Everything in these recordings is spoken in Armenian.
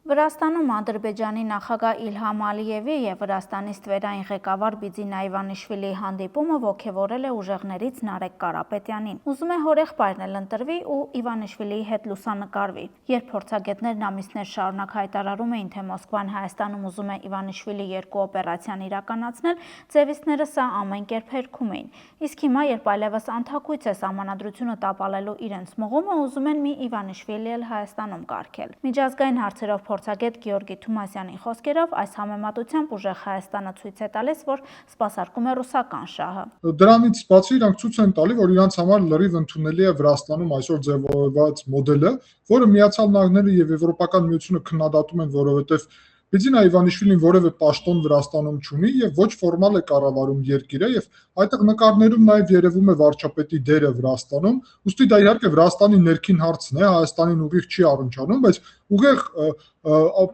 Վրաստանում Ադրբեջանի նախագահ Իլհամ Ալիևի և Վրաստանի ստվերային ղեկավար Բիձինա Իվանիշվիլիի հանդիպումը ոգևորել է ուժեղներից Նարեկ Կարապետյանին։ Ուզում է հորեղբայրն էլ ընտրվի ու Իվանիշվիլիի հետ լուսանկարվի։ Երբ փորձագետներն ամիսներ շարունակ հայտարարում էին, թե Մոսկվան Հայաստանում ուզում է Իվանիշվիլի 2 օպերացիան իրականացնել, ձևիստները սա ամեն կերպ հերքում էին։ Իսկ հիմա, երբ այլևս անթակույց է սահմանադրությունը տապալելու իրենց մղումը, ուզում են մի Իվանիշվիլի էլ Հայաստանում կարգել։ Միջազգային հարցերով փորձագետ Գեորգի Թումասյանի խոսքերով, այս համեմատությամբ ուժեղ Հայաստանը ցույց է տալիս, որ սպասարկում է ռուսական շահը։ Դրանից բացի իրանք ցույց են տալի, որ իրանք համար լրիվ ընդունելի է Վրաստանում այսօր ձևավորված մոդելը, որը Միացյալ Նահանգները եւ Եվրոպական միությունը քննադատում են, որովհետեւ Բիձինա Իվանիշվիլին որևէ պաշտոն Վրաստանում չունի եւ ոչ ֆորմալ է կառավարում երկիրը եւ այդտեղ նկարներում նաեւ երևում է վարչապետի դերը Վրաստանում, ուստի դա իհարկե Վրաստանի ներքին հարցն է, Հայաստանին ուղիղ չի առնչանում, բայց ուղիղ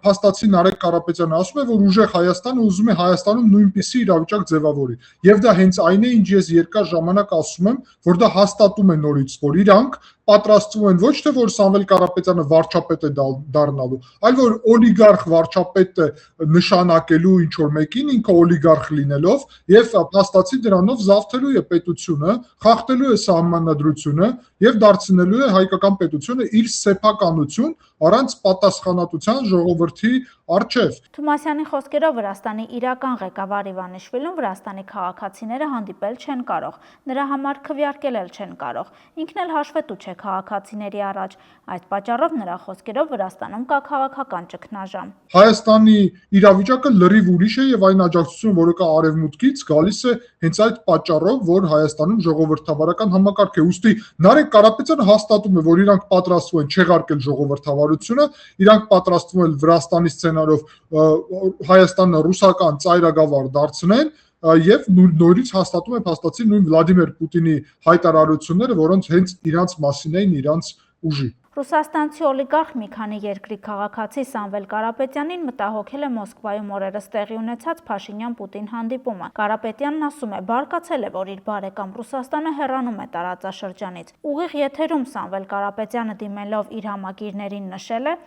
փաստացի Նարեկ Կարապետյանը ասում է, որ ուժեղ Հայաստանը ուզում է Հայաստանում նույնպիսի իրավիճակ ձևավորի։ Եվ դա հենց այն է, ինչ ես երկար ժամանակ ասում եմ, որ դա հաստատում է նորից, որ իրանք պատրաստվում են ոչ թե որ Սամվել Կարապետյանը վարչապետ է դառնալու, այլ որ օլիգարխ վարչապետ է նշանակելու ինչ որ մեկին, ինքը օլիգարխ լինելով եւ փաստացի դրանով զավթելու է պետությունը, խախտելու է սահմանադրությունը եւ դարձնելու է հայկական պետությունը իր սեփականություն առանց պատասխանատվության ժողովրդի առջև։ Թումասյանի խոսքերով Վրաստանի իրական ղեկավար Իվանիշվիլին Վրաստանի քաղաքացիները հանդիպել չեն կարող, նրա համար քվեարկել չեն կարող, ինքն էլ հաշվետու չէ քաղաքացիների առաջ։ Այդ պատճառով նրա խոսքերով Վրաստանում կա քաղաքական ճգնաժամ։ Հայաստանի իրավիճակը լրիվ ուրիշ է եւ այն աջակցությունը, որը կա արևմուտքից, գալիս է հենց այդ պատճառով, որ Հայաստանում ժողովրդավարական համակարգ է։ Ուստի Նարեկ Կարապետյանը հաստատում է, որ իրանք պատրաստվում են չեղարկել ժողովրդավարությունը, իրանք պատրաստվում են Վրաստանի սցենարով Հայաստանը ռուսական ծայրագավառ դարձնել եւ նորից հաստատում է փաստացի նույն Վլադիմիր Պուտինի հայտարարությունները, որոնց հենց իրանց մասին էին իրանց ուժի։ Ռուսաստանցի օլիգարխ մի քանի երկրի քաղաքացի Սամվել Կարապետյանին մտահոգել է Մոսկվայում օրերս տեղի ունեցած Փաշինյան-Պուտին հանդիպումը։ Կարապետյանն ասում է, բարկացել է, որ իր բարեկամ Ռուսաստանը հեռանում է տարածաշրջանից։ Ուղիղ եթերում Սամվել Կարապետյանը դիմելով իր համակիրներին նշել է.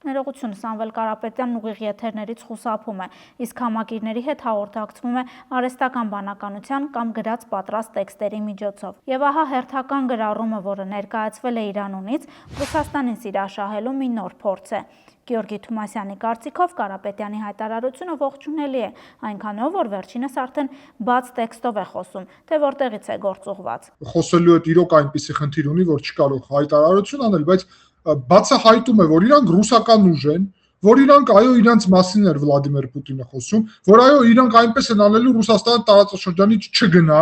Ներողություն, Սամվել Կարապետյանն ուղիղ եթերներից խուսափում է, իսկ համակիրների հետ հաղորդակցվում է արհեստական բանականության կամ գրած պատրաստ տեքստերի միջոցով։ Եվ ահա հերթական գրառումը, որը ներկայացվել է իր անունից, Ռուսաստանին սիրաշահելու մի նոր փորձ է։ Գեորգի Թումասյանի կարծիքով Կարապետյանի հայտարարությունը ողջունելի է, այնքանով, որ վերջինս արդեն բաց տեքստով է խոսում, թե որտեղից է գործուղված։ Խոսելու հետ իրոք այնպիսի խնդիր ունի, որ չկարող հայտարարություն անել, բայց բացահայտում է, որ իրանք ռուսական ուժ են, որ իրանք այո իրանց մասին էր Վլադիմիր Պուտինը խոսում, որ այո իրանք այնպես են անելու Ռուսաստանը տարածաշրջանից չգնա,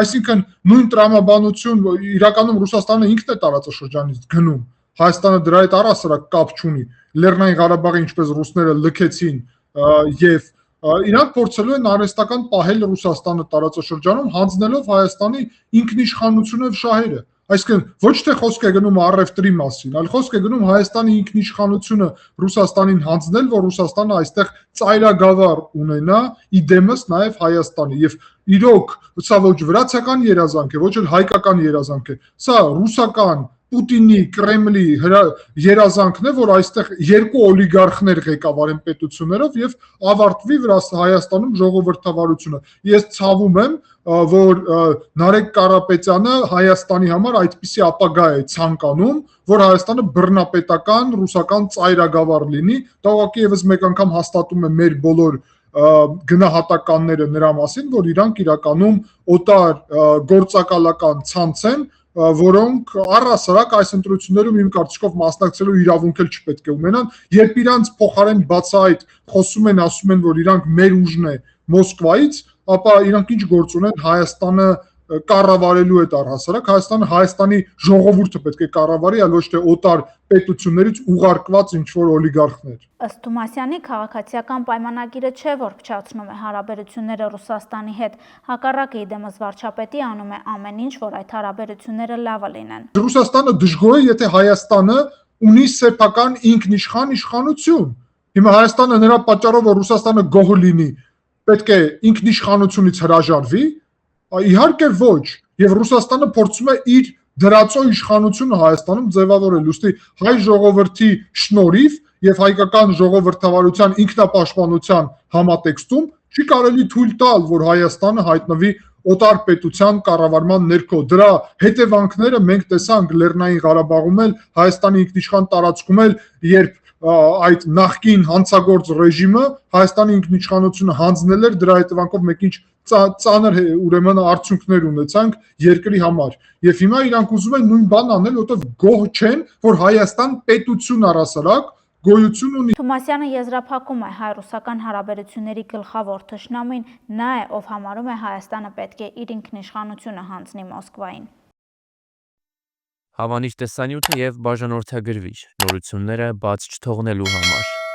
այսինքն նույն տրամաբանություն իրականում Ռուսաստանը ինքն է տարածաշրջանից գնում, Հայաստանը դրա հետ առհասարակ կապ չունի, Լեռնային Ղարաբաղը ինչպես ռուսները լքեցին եւ իրանք փորձելու են արհեստական պահել Ռուսաստանը տարածաշրջանում, հանձնելով Հայաստանի ինքնիշխանությունը եւ շահերը։ Այսինքն ոչ թե խոսք է գնում առևտրի մասին, այլ խոսք է գնում Հայաստանի ինքնիշխանությունը Ռուսաստանին հանձնել, որ Ռուսաստանը այստեղ ծայրագավառ ունենա, իդեմս նաև Հայաստանի։ Եվ իրոք սա ոչ վրացական երազանք է, ոչ էլ հայկական երազանք է, սա ռուսական Պուտինի, Կրեմլի երազանքն է, որ այստեղ երկու օլիգարխներ ղեկավարեն պետություններով եւ ավարտվի Հայաստանում ժողովրդավարությունը։ Ես ցավում եմ, որ Նարեկ Կարապետյանը Հայաստանի համար այդպիսի ապագա է ցանկանում, որ Հայաստանը բռնապետական ռուսական ծայրագավառ լինի, դա ուղղակի եւս մեկ անգամ հաստատում է մեր բոլոր գնահատականները նրա մասին, որ իրանք իրականում օտար գործակալական ցանց են, որոնք առհասարակ այս ընտրություններում իմ կարծիքով մասնակցելու իրավունք էլ չպետք է ունենան, երբ իրանք փոխարեն բացահայտ խոսում են, ասում են, որ իրանք մեր ուժն է Մոսկվայից, ապա իրանք ինչ գործ ունեն Հայաստանը կառավարելու հետ առհասարակ, Հայաստանի ժողովուրդը պետք է կառավարի, այլ ոչ թե օտար պետություններից ուղարկված ինչ-որ օլիգարխներ։ Ըստ Թումասյանի քաղաքացիական պայմանագիրը չէ, որ փչացնում է հարաբերությունները Ռուսաստանի հետ, հակառակը իդեմս վարչապետի անում է ամեն ինչ, որ այդ հարաբերությունները լավը լինեն։ Ռուսաստանը դժգոհ է, եթե Հայաստանը ունի սեփական ինքնիշխան իշխանություն։ Հիմա Հայաստանը նրա պատճառով, որ Ռուսաստանը գոհ լինի, պետք է ինքնիշխանությունից հրաժարվի։ Իհարկե ոչ, եւ Ռուսաստանը փորձում է իր դրածո իշխանությունը Հայաստանում ձևավորել։ Ուստի հայ ժողովրդի շնորհիվ եւ հայկական ժողովրդավարության ինքնապաշտպանության համատեքստում չի կարելի թույլ տալ, որ Հայաստանը հայտնվի օտար պետության կառավարման ներքո։ Դրա հետևանքները մենք տեսանք Լեռնային Ղարաբաղում էլ, Հայաստանի ինքնիշխան տարածքում էլ, երբ այդ նախկին հանցագործ ռեժիմը Հայաստանի ինքնիշխանությունը հանձնել էր, դրա հետևանքով մեկ ինչ ծանր ուրեմն արդյունքներ ունեցանք երկրի համար։ Եվ հիմա իրանք ուզում են նույն բանն անել, որտեղ գոհ չեն, որ Հայաստան պետություն առասարակ գոյություն ունի։ Թումասյանը եզրափակում է հայ-ռուսական հարաբերությունների գլխավոր թշնամին նա է, ով համարում է Հայաստանը պետք է իր ինքնիշխանությունը հանձնի Մոսկվային։ Հավանիր տեսանյութը եւ բաժանորդագրվիչ նորությունները բաց չթողնելու համար։